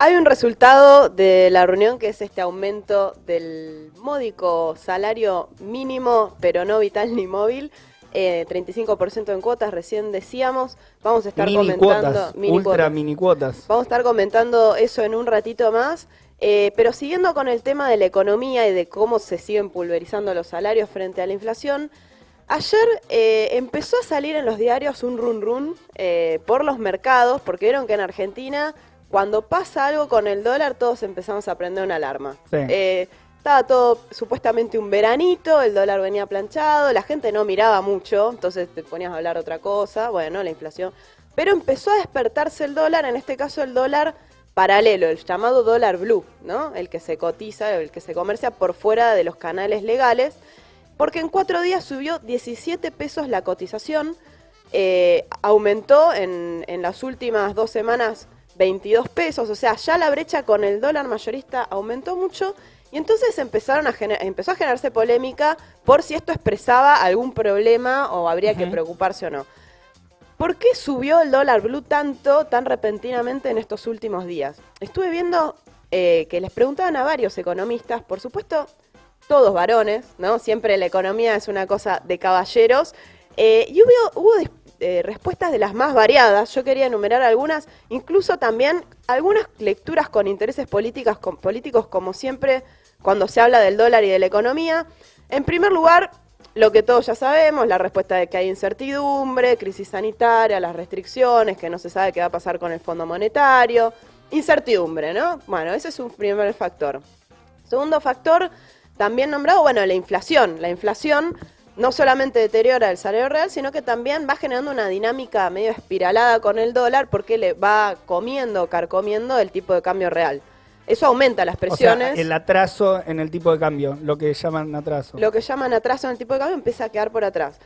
Hay un resultado de la reunión que es este aumento del módico salario mínimo, pero no vital ni móvil, 35% en cuotas, recién decíamos. Vamos a estar Mini comentando cuotas, ultra mini cuotas. Vamos a estar comentando eso en un ratito más. Pero siguiendo con el tema de la economía y de cómo se siguen pulverizando los salarios frente a la inflación, ayer empezó a salir en los diarios un run run por los mercados, porque vieron que en Argentina, cuando pasa algo con el dólar, todos empezamos a prender una alarma. Sí. Estaba todo supuestamente un veranito, el dólar venía planchado, la gente no miraba mucho, entonces te ponías a hablar otra cosa, bueno, la inflación. Pero empezó a despertarse el dólar, en este caso el dólar paralelo, el llamado dólar blue, ¿no? El que se cotiza, el que se comercia por fuera de los canales legales, porque en 4 días subió 17 pesos la cotización, aumentó en las últimas 2 semanas 22 pesos, o sea, ya la brecha con el dólar mayorista aumentó mucho y entonces empezó a generarse polémica por si esto expresaba algún problema o habría que preocuparse o no. ¿Por qué subió el dólar blue tanto, tan repentinamente en estos últimos días? Estuve viendo que les preguntaban a varios economistas, por supuesto, todos varones, ¿no? Siempre la economía es una cosa de caballeros, y hubo respuestas de las más variadas. Yo quería enumerar algunas, incluso también algunas lecturas con intereses políticos como siempre cuando se habla del dólar y de la economía. En primer lugar, lo que todos ya sabemos, la respuesta de que hay incertidumbre, crisis sanitaria, las restricciones, que no se sabe qué va a pasar con el Fondo Monetario, incertidumbre, ¿no? Bueno, ese es un primer factor. Segundo factor, también nombrado, bueno, la inflación. La inflación no solamente deteriora el salario real, sino que también va generando una dinámica medio espiralada con el dólar porque le va carcomiendo el tipo de cambio real. Eso aumenta las presiones. O sea, el atraso en el tipo de cambio, lo que llaman atraso. Lo que llaman atraso en el tipo de cambio empieza a quedar por atrás.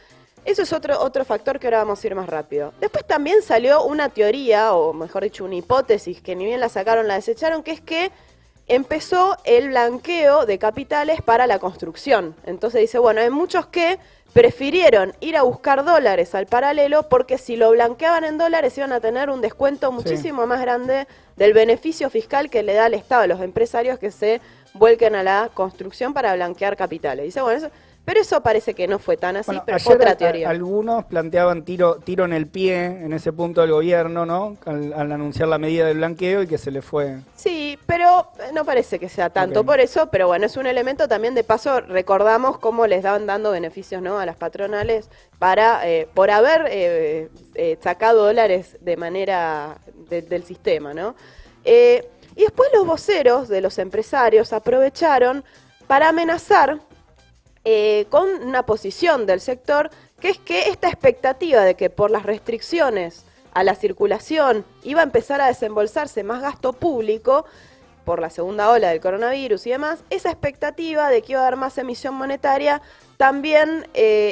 Eso es otro factor que ahora vamos a ir más rápido. Después también salió una teoría, o mejor dicho, una hipótesis, que ni bien la sacaron, la desecharon, que es que empezó el blanqueo de capitales para la construcción. Entonces dice, bueno, hay muchos que prefirieron ir a buscar dólares al paralelo porque si lo blanqueaban en dólares iban a tener un descuento muchísimo más grande del beneficio fiscal que le da al Estado a los empresarios que se vuelquen a la construcción para blanquear capitales. Dice, bueno, pero eso parece que no fue tan así, Bueno, pero fue otra teoría. Algunos planteaban tiro en el pie en ese punto del gobierno, ¿no? Al anunciar la medida del blanqueo y que se le fue. Sí, pero no parece que sea tanto por eso, pero bueno, es un elemento también de paso, recordamos cómo les daban dando beneficios, ¿no?, a las patronales para por haber sacado dólares de manera del sistema, ¿no? Y después los voceros de los empresarios aprovecharon para amenazar con una posición del sector, que es que esta expectativa de que por las restricciones a la circulación iba a empezar a desembolsarse más gasto público por la segunda ola del coronavirus y demás, esa expectativa de que iba a haber más emisión monetaria también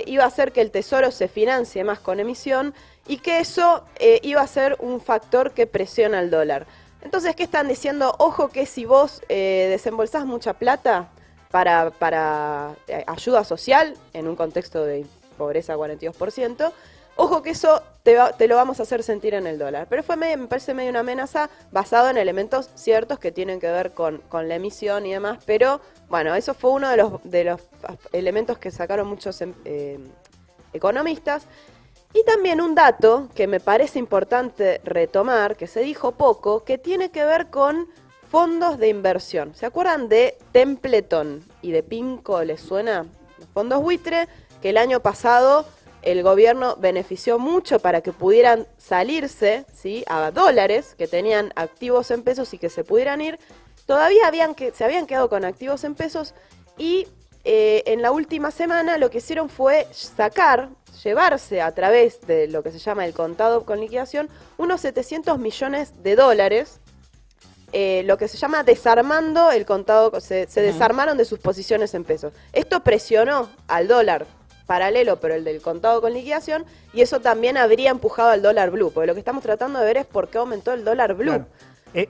iba a hacer que el Tesoro se financie más con emisión y que eso iba a ser un factor que presiona al dólar. Entonces, ¿qué están diciendo? Ojo que si vos desembolsás mucha plata para ayuda social, en un contexto de pobreza 42%, ojo que eso te lo vamos a hacer sentir en el dólar. Pero me parece medio una amenaza basado en elementos ciertos que tienen que ver con la emisión y demás, pero bueno, eso fue uno de los elementos que sacaron muchos economistas. Y también un dato que me parece importante retomar, que se dijo poco, que tiene que ver con fondos de inversión. ¿Se acuerdan de Templeton y de Pinco? ¿Les suena? Los fondos buitre, que el año pasado el gobierno benefició mucho para que pudieran salirse, ¿sí?, a dólares, que tenían activos en pesos y que se pudieran ir. Todavía se habían quedado con activos en pesos y en la última semana lo que hicieron fue llevarse a través de lo que se llama el contado con liquidación, unos 700 millones de dólares, lo que se llama desarmando el contado, se desarmaron de sus posiciones en pesos. Esto presionó al dólar paralelo, pero el del contado con liquidación, y eso también habría empujado al dólar blue, porque lo que estamos tratando de ver es por qué aumentó el dólar blue. Claro.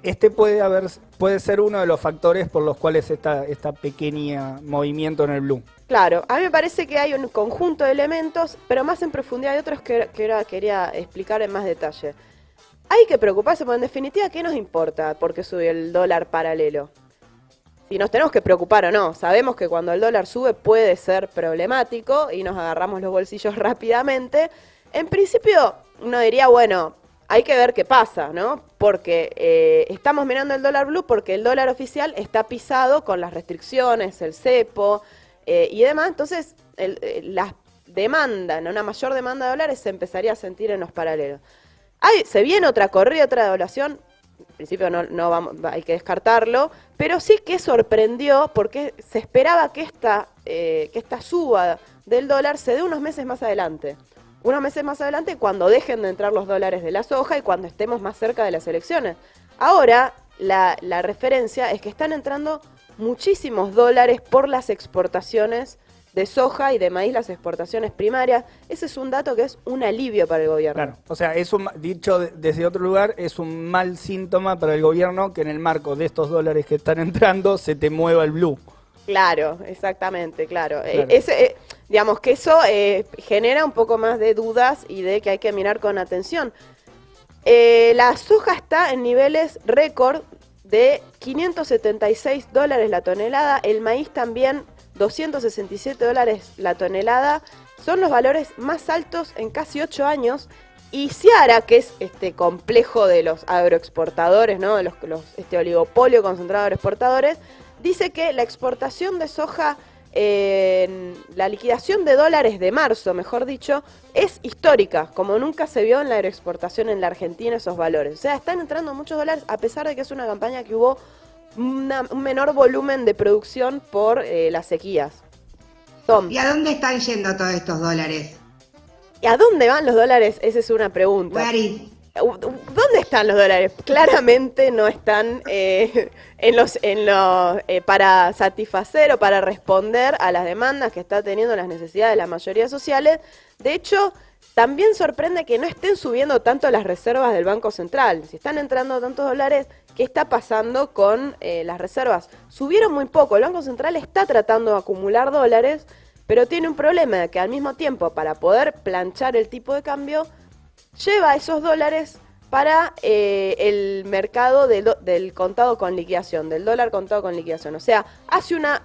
Este puede ser uno de los factores por los cuales esta pequeña movimiento en el blue. Claro, a mí me parece que hay un conjunto de elementos, pero más en profundidad hay otros que ahora quería explicar en más detalle. hay que preocuparse, porque en definitiva, ¿qué nos importa por qué subió el dólar paralelo? Si nos tenemos que preocupar o no. Sabemos que cuando el dólar sube puede ser problemático y nos agarramos los bolsillos rápidamente. En principio, uno diría, bueno, hay que ver qué pasa, ¿no? Porque estamos mirando el dólar blue porque el dólar oficial está pisado con las restricciones, el cepo y demás. Entonces, la demanda, ¿no? Una mayor demanda de dólares se empezaría a sentir en los paralelos. Se viene otra corrida, otra devaluación. En principio no vamos, hay que descartarlo, pero sí que sorprendió porque se esperaba que esta suba del dólar se dé unos meses más adelante. Unos meses más adelante cuando dejen de entrar los dólares de la soja y cuando estemos más cerca de las elecciones. Ahora la referencia es que están entrando muchísimos dólares por las exportaciones de soja y de maíz, las exportaciones primarias. Ese es un dato que es un alivio para el gobierno. Claro, o sea, dicho desde otro lugar, es un mal síntoma para el gobierno que en el marco de estos dólares que están entrando se te mueva el blue. Claro, exactamente, claro. Digamos que eso genera un poco más de dudas y de que hay que mirar con atención. La soja está en niveles récord de $576 la tonelada, el maíz también $267 la tonelada, son los valores más altos en casi 8 años. Y Ciara, que es este complejo de los agroexportadores, ¿no? De este oligopolio concentrado de agroexportadores, dice que la exportación de soja, la liquidación de dólares de marzo, mejor dicho, es histórica, como nunca se vio en la agroexportación en la Argentina esos valores. O sea, están entrando muchos dólares a pesar de que es una campaña que hubo un menor volumen de producción por las sequías. Tom. ¿Y a dónde están yendo todos estos dólares? ¿Y a dónde van los dólares? Esa es una pregunta. ¿Dónde están los dólares? Claramente no están para satisfacer o para responder a las demandas que está teniendo las necesidades de la mayoría sociales. De hecho, también sorprende que no estén subiendo tanto las reservas del Banco Central. Si están entrando tantos dólares, ¿qué está pasando con las reservas? Subieron muy poco. El Banco Central está tratando de acumular dólares, pero tiene un problema de que al mismo tiempo, para poder planchar el tipo de cambio, lleva esos dólares para el mercado del contado con liquidación, del dólar contado con liquidación. O sea, hace una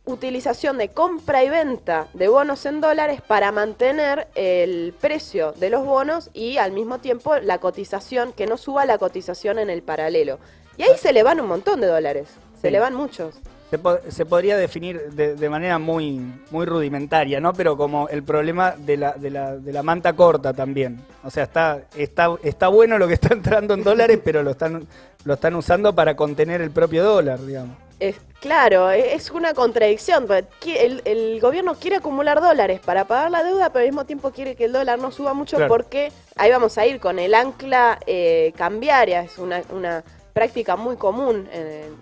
utilización de compra y venta de bonos en dólares para mantener el precio de los bonos y al mismo tiempo la cotización, que no suba la cotización en el paralelo. Y ahí se le van un montón de dólares, se le van muchos. Se podría definir de manera muy rudimentaria, ¿no? Pero como el problema de la manta corta también. O sea, está bueno lo que está entrando en dólares, pero lo están usando para contener el propio dólar, digamos. Claro, es una contradicción. El gobierno quiere acumular dólares para pagar la deuda, pero al mismo tiempo quiere que el dólar no suba mucho, claro, porque ahí vamos a ir con el ancla cambiaria. Es una práctica muy común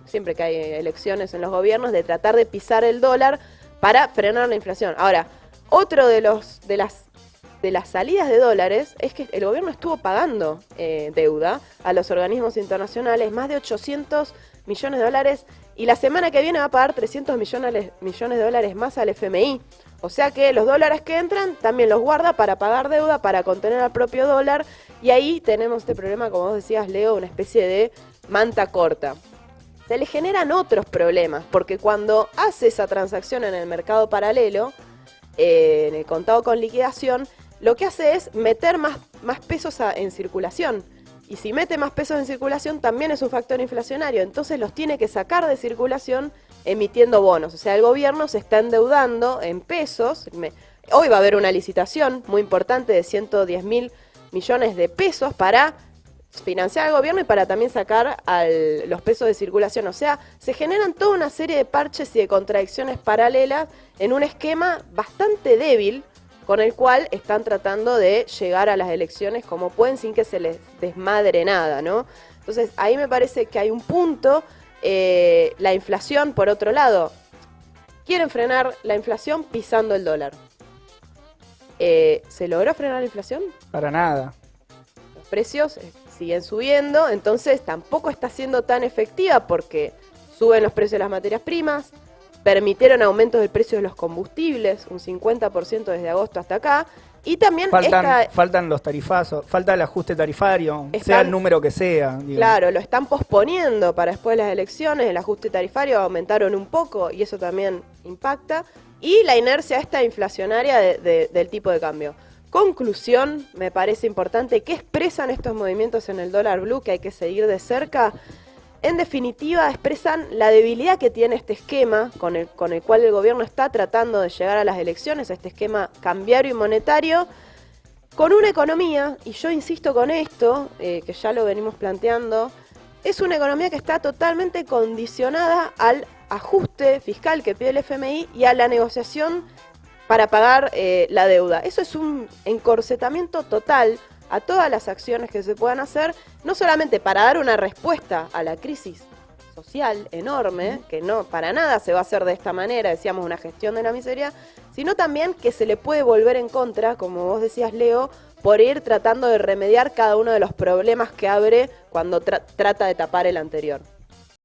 siempre que hay elecciones en los gobiernos, de tratar de pisar el dólar para frenar la inflación. Ahora, otro de las salidas de dólares es que el gobierno estuvo pagando deuda a los organismos internacionales, más de 800 millones de dólares, y la semana que viene va a pagar 300 millones de dólares más al FMI. O sea que los dólares que entran también los guarda para pagar deuda, para contener al propio dólar, y ahí tenemos este problema, como vos decías, Leo, una especie de manta corta. Se le generan otros problemas, porque cuando hace esa transacción en el mercado paralelo, en el contado con liquidación, lo que hace es meter más pesos en circulación. Y si mete más pesos en circulación, también es un factor inflacionario. Entonces los tiene que sacar de circulación emitiendo bonos. O sea, el gobierno se está endeudando en pesos. Hoy va a haber una licitación muy importante de 110.000 millones de pesos para financiar al gobierno y para también sacar los pesos de circulación. O sea, se generan toda una serie de parches y de contradicciones paralelas en un esquema bastante débil, con el cual están tratando de llegar a las elecciones como pueden sin que se les desmadre nada, ¿no? Entonces, ahí me parece que hay un punto. La inflación, por otro lado, quieren frenar la inflación pisando el dólar. ¿Se logró frenar la inflación? Para nada. Los precios siguen subiendo, entonces tampoco está siendo tan efectiva porque suben los precios de las materias primas, permitieron aumentos del precio de los combustibles, un 50% desde agosto hasta acá, Y también faltan los tarifazos, falta el ajuste tarifario, sea Están- el número que sea. Digo. Claro, lo están posponiendo para después de las elecciones, el ajuste tarifario aumentaron un poco y eso también impacta. Y la inercia esta inflacionaria del tipo de cambio. Conclusión, me parece importante, ¿qué expresan estos movimientos en el dólar blue que hay que seguir de cerca? En definitiva, expresan la debilidad que tiene este esquema con el cual el gobierno está tratando de llegar a las elecciones, este esquema cambiario y monetario, con una economía, y yo insisto con esto, que ya lo venimos planteando, es una economía que está totalmente condicionada al ajuste fiscal que pide el FMI y a la negociación para pagar la deuda. Eso es un encorsetamiento total a todas las acciones que se puedan hacer, no solamente para dar una respuesta a la crisis social enorme, que no para nada se va a hacer de esta manera, decíamos una gestión de la miseria, sino también que se le puede volver en contra, como vos decías, Leo, por ir tratando de remediar cada uno de los problemas que abre cuando trata de tapar el anterior.